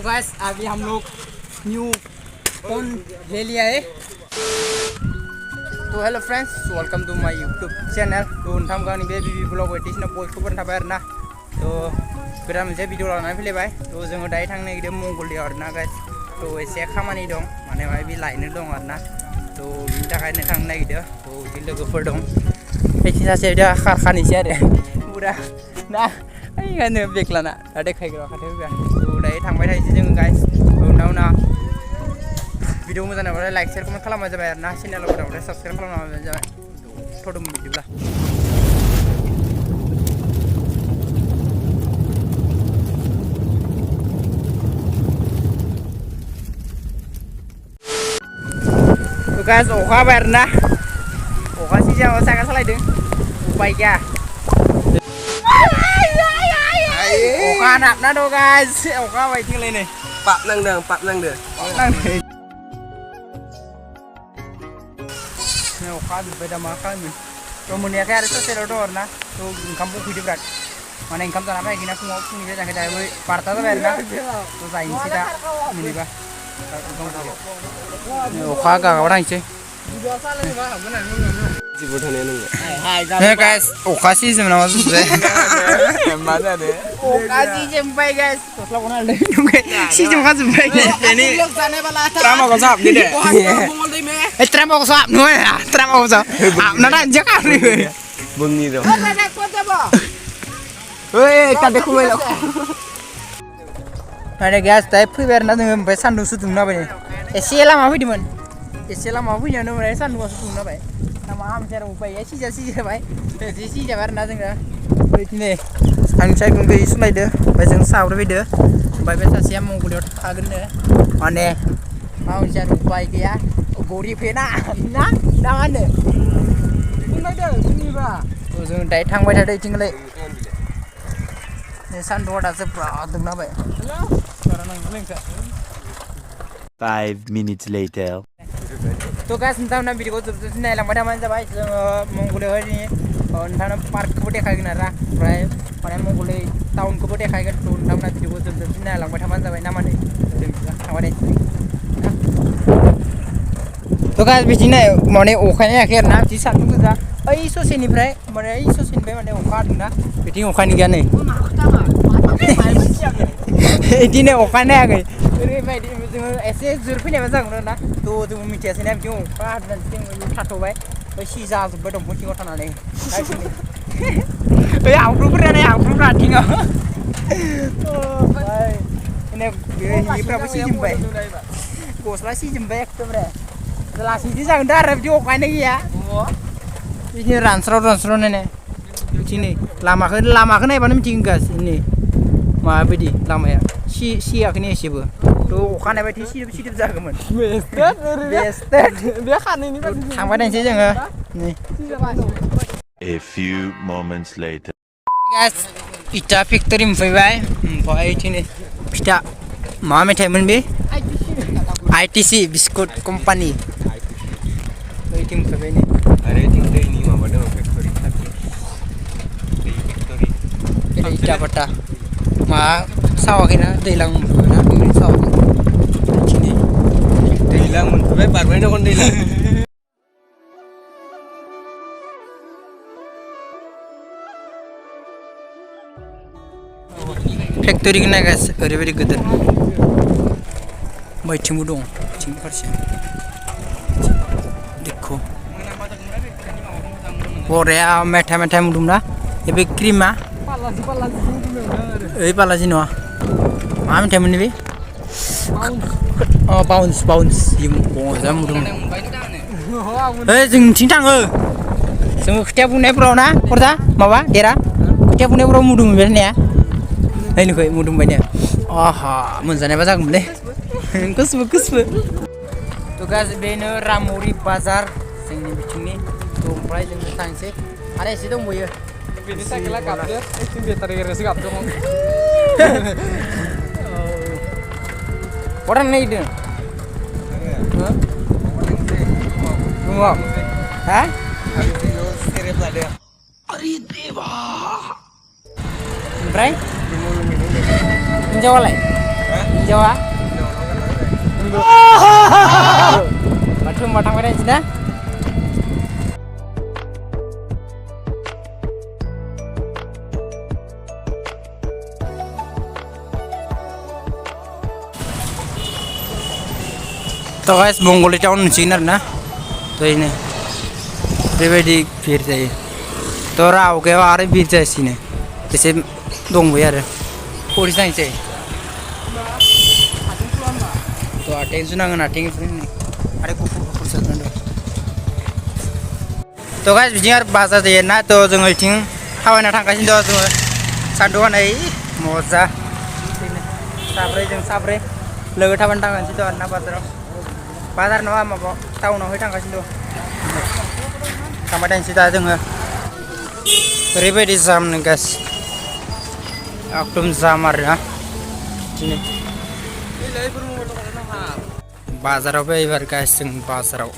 Guys अभी हम लोग न्यू फोन ले लिया है तो हेलो फ्रेंड्स वेलकम टू माय यूट्यूब चैनल तो नोंथां गावनि बे बिबि ब्लॉग बायदिसिना बयखौबो थाबाय आरोना तो गोदान मोनसे भिडिअ लानानै फैलायबाय तो जोङो दायो थांनो नागिरदों मंगलदैयाव आरोना गाइस तो एसे खामानि दं माने बे लायनो दं आरोना तो बिनि थाखायनो थांनो नागिरदों तो बिदि लोगोफोर दं एसे सासे दा खारखानिसै आरो पुरा ना ओइगानो बेग लाना दा देखायग्रा खाथियाव फैबाय तो दायो थांबाय थायोसै जोङो गाइस उनाव भिडिअ मोजां नांबाथाय लाइक शेयार कमेन्ट खालामबानो जाबाय आरोना चेनेलाव गोदानबाथाय साबस्क्राइब खालामबानो जाबाय थ'दों बिदिब्ला तो गाइस अखा हाबाय आरोना अखा सिजायाव साइकेल सालायदों उपाय गैया अखा नाबना दं गाइस अखा हाबाय थिंलाय नै पाप नांदों अखा जोब्बाय दा मा खालामनो थ' मोनैयाखै आरो ससेल' दं आरोना थ' ओंखाम उखैदों बिराद माने ओंखाम जाना फैगोन फुङाव फुंनिफ्राय जायाखै दा 12ता जाबाय आरोना थ' जाहैनोसै दा मोनैबा अखा गागाव थांसै Hey guys, अखा सिजोबनामा जोबबाय मा जादों अखा सिजोबबाय guys गस्ला गना लादों सिजोबखा जोबबाय बेनि ट्रामाखौ जाबनि दे ए ट्रामाखौ जाबनो ट्रामाखौ जाब आबना दानजा खारै बुंनि र' ओइ कादे खमायला माने गाइस दाय फैबाय आरोना जोङो ओमफ्राय सान्दुंसो दुंना होबाय एसे लामा फैदोंमोन एसे लामा फैनायावनो माने सान्दुंआसो दुंना होबाय लामा हामसेर उपाय सिजाबाय एसे सिजाबाय आरोना जोङो बिदिनो आं साइकेलखौ सालायदो ओमफ्राय जों साब्रैदो ओमफ्राय बे सासेया मंगलदैयाव थागोननो माने हामसेर उपाय गैया गरिबफेना ना मा होनो जों दायो थांबाय थादो इथिंलाय सान्दुंआ दासो बिराद दुंना होबाय 5 minutes later. तो गाइस नोंथांमोना भिडिअखौ जोबजासिम नायलांबाय थाबानो जाबाय जोङो मंगलदैयावहाय नोंथांनो पार्कखौबो देखायगोन आरोना ओमफ्राय माने मंगलदै टाउनखौबो देखायगोन थ' नोंथांमोना भिडिअखौ जोबजासिम नायलांबाय थाबानो जाबाय ना माने थांबाय तो गाइस बिदिनो माने अखाया हायाखै आरोना बिदि सान्दुं गोजा ओइ ससेनिफ्राय माने अखा हादोंना बिथिं अखानि गैया नै बिदिनो अखायानो हायाखै ओरैबायदि जोङो एसे जोर फैनायबा जागौमोन ना थ' जों मिथियासैना बिथिं अखा हादोंना जों थाथ'बाय सिजाजोब्बाय दंफां सिङाव थानानै ओइ आवग्रुफोरा आथिङाव हिफ्राबो सिजोबबाय गस्ला सिजोबबाय एकदमबारे लासैसो जागोन दा आरो बिदि अखायानो गैया बिदिनो रानस्राव नायनाय बिथिं नै लामाखौ नायबानो मिथिगोन गासिबो नै माबायदि लामाया सियाखैनो एसेबो थ' अखा नायबाथाय सिदोब जागौमोन थांबाय थानोसै जोङो नै A few moments later. Guys इटा फेक्टरि मोनफैबाय ओमफ्राय इथिं नै फिथा मा मेथाइमोन बे ITC बिस्कुट कम्पानि इथिं मोनफैबाय नै आरो इथिं दैनि माबा दङ फेक्टरि इटा बाटा मा सावाखैना दैलां मोनफैबायना सावाखै दैलां मोनफैबाय बारबाय दं दैलां फेक्टरि नायगासिनो ओरैबायदि गिदिर बैथिंबो दं बिथिं फारसे देखो बरिया मेथाइ मोदोमना बे क्रिमा ओइ बालाजि नङा मा मेथाइ मोनो बे बाउन्स मोजां मोदोमो ओइ जोंथिं थाङो जोङो खोथिया बुंनायफोराव ना खरजा माबा देरा खोथिया बुंनायफोराव मोदोमबाय थानाया नायनोखै मोदोमबाय ने आहा मोनजानायबा जागौमोनलै गुसुबो थ' गाज्रि बेनो रामौरि बाजार जोंनि बिथिंनि थ' ओमफ्राय जों थांसै आरो एसे दंबायो बेनि साइकेला गाबदो एथिं बेटारि गेरनोसो गाबदों बहा थांनो नागिरदों रुमाव हा सेरेब लादों ओमफ्राय हिनजावालाय Jawa. Langsung matang pada sini. तो guys Mongolia town sini ना तो ini pribadi फिर जाए तो राव के वारे फिर जाए sini जैसे dong bayar पुलिस नहीं चाहिए तो attention अंगन attention ada kuku saja तो guys बिजनेस बाजार जाए ना तो जों इथिं थाबायना थांगासिनो दं जों सान्दुंआ नै मजा साब्रै लोगो थाबायना थांगासिनो दं ना बाजार नङा माबा टाउनावहाय थांगासिनो दं थांबाय थानोसै दा जोङो ओरैबायदि जाम नै गाइस एकदम जाम आरोना दिनै बाजाराव फैबाय गाइस जों बाजाराव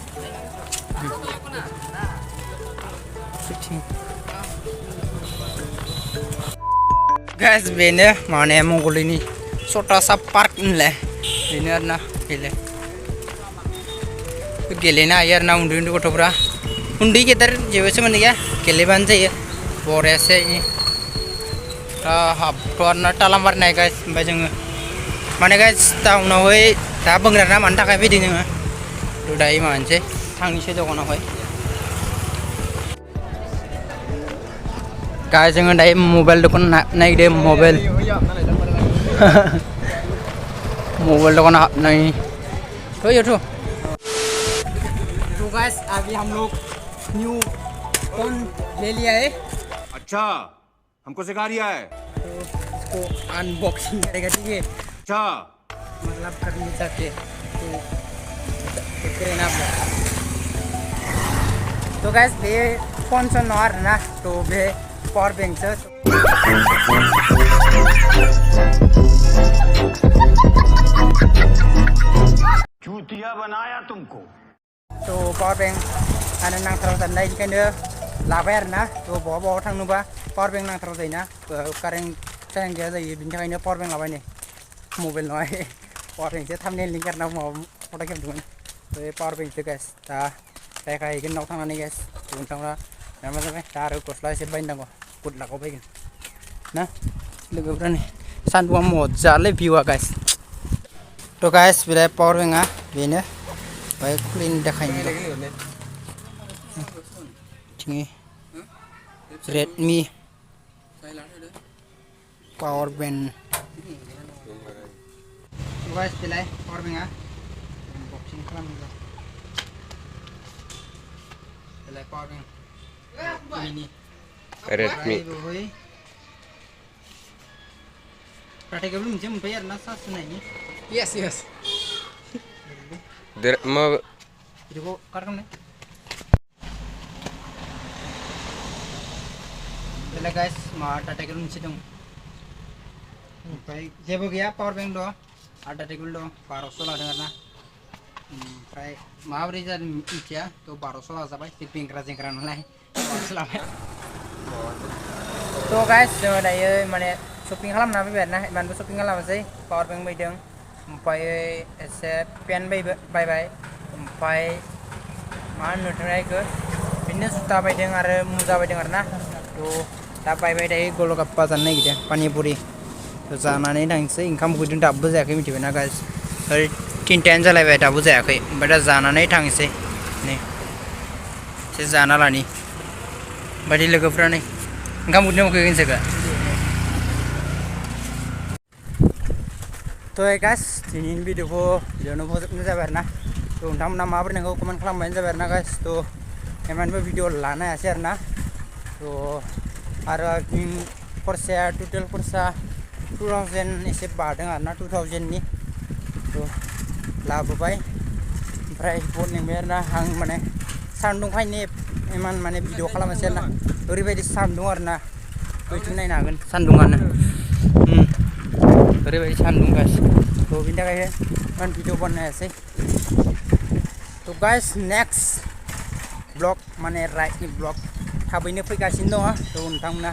गाइस बेनो माने मंगलिनि सटासा पार्क होनलाय बेनो आरोना बेलाय गेलेनो हायो आरोना उन्दै उन्दै गथ'फ्रा उन्दै गेदेर जेबो सोमोन्दो गैया गेलेबानो जायो बरियासै हाबथ' आरोना तालाम बारनाय गाइस ओमफ्राय जोङो माने गाइस टाउनावहाय दा बोंग्राना मानो थाखाय फैदों जोङो थ' दायो मानोसै थांनोसै दखानावहाय गाइस जोङो दायो मबाइल दखान नागिरदों मबाइल दखान हाबनाय थ' तो गाइस अभी हम लोग न्यू फोन ले लिया है अच्छा हमको सिखा रिया है तो इसको अनबॉक्सिंग करेगा ठीक है अच्छा मतलब करने चाहते तो करें ना आप तो गाइस बे फोन से नॉर ना तो बे पावर बैंक से चूतिया बनाया तुमको तो पावर बैंक आरो नांथारगौ जानाय बेनिखायनो लाबाय आरोना तो बहा थांनोबा पावर बैंक नांथारगौ जायोना कारेन्ट गैया जायो बिनि थाखायनो पावर बैंक लाबाय नै मबाइल नङा पावर बैंसो थामनेल लिंक आरोना माबा फट' खेबदोंमोन बे पावर बैंसो गाइस दा जायगाहैगोन नाव थांनानै गाइस नोंथाङा मा जाबाय दा आरो गस्ला एसे बायनांगौ गुड लाखआव फैगोन ना लोगोफ्रा नै सान्दुंआ मजालै भिउआ गाइस तो गाइस बे पावर बैंकआ बेनो भाई क्लीन देखायनो थिङै रेडमी पावर बैंक गाइस बेलाय पावर बैंकआ अनबक्सिं खालामनो बेलाय पावर बैंक मिनि Redmi praktekable मोनसे मोनफायो आरोना चार्ज होनायनि yes mau भिडिअखौ काट खालामनो बेलाय गाइस माबा टाटा केबल मोनसे दं ओमफ्राय जेबो गैया पावर बैंक दं आरो टाटा केबल दं 1200 लादों आरोना ओमफ्राय माबोरै जादों मिथिया थ' 1200 लाजाबाय जेंग्रा नालाय 1200 लाबाय थ' गाइस जोङो दायो माने शपिं खालामना फैबाय आरोना इमानबो शपिं खालामासै पावर बैंक बायदों ओमफ्राय एसे पेन बायबाय ओमफ्राय मा होनोथाय इखो बिदिनो जुथा बायदों आरो मुजा बायदों आरोना थ' दा बायबाय दायो गलगाप्पा जानो नागिरदों पानिपुरि थ' जानानै थांसै ओंखाम उखैदों दाबो जायाखै मिथिबायना गाइस ओरै 3टायानो जालायबाय दाबो जायाखै ओमफ्राय दा जानानै थांसै नै एसे जाना लानि बायदि लोगोफ्रा नै ओंखाम उखैदों उखैगोनसोगा तो गाइस दिनैनि भिडिअखौ बेयावनो फोजोबनाय जाबाय आरोना तो नोंथांमोना माबोरै नांगौ कमेन्ट खालामबानो जाबाय आरोना गाइस तो इमानबो भिडिअ लानो हायासै आरोना तो आरो खरसाया टटेल खरसा 2000 एसे बारदों आरोना 2000 नि तो लाबोबाय ओमफ्राय बहुत नेबाय आरोना आं माने सान्दुंखायनो इमान माने भिडिअ खालामासै आरोना ओरैबायदि सान्दुं आरोना बैथिं नायनो हागोन सान्दुंआनो ओरैबायदि सान्दुं गाइस तो बिनि थाखायनो इमान भिडिअ बानायनो हायासै तो गाइस नेक्स्ट ब्लग माने राइडनि ब्लग थाबैनो फैगासिनो दङ तो नोंथांमोना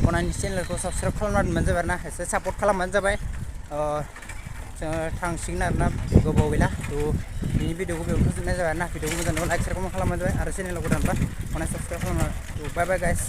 अननानै चेनेलखौ साबस्क्राइब खालामना दोनबानो जाबाय आरोना एसे सापर्ट खालामबानो जाबाय जोङो थांसिगोन आरोना गोबाव गैला थ' बिनि भिडिअखौ बेयावनो फोजोबनाय जाबाय ना भिडिअखौ मोजां लाइक शेयार कमेन्ट खालामनाय जाबाय आरो चेनेलाव गोदानबा अनेक साबसक्राइब खालामना बाय बाय गाइस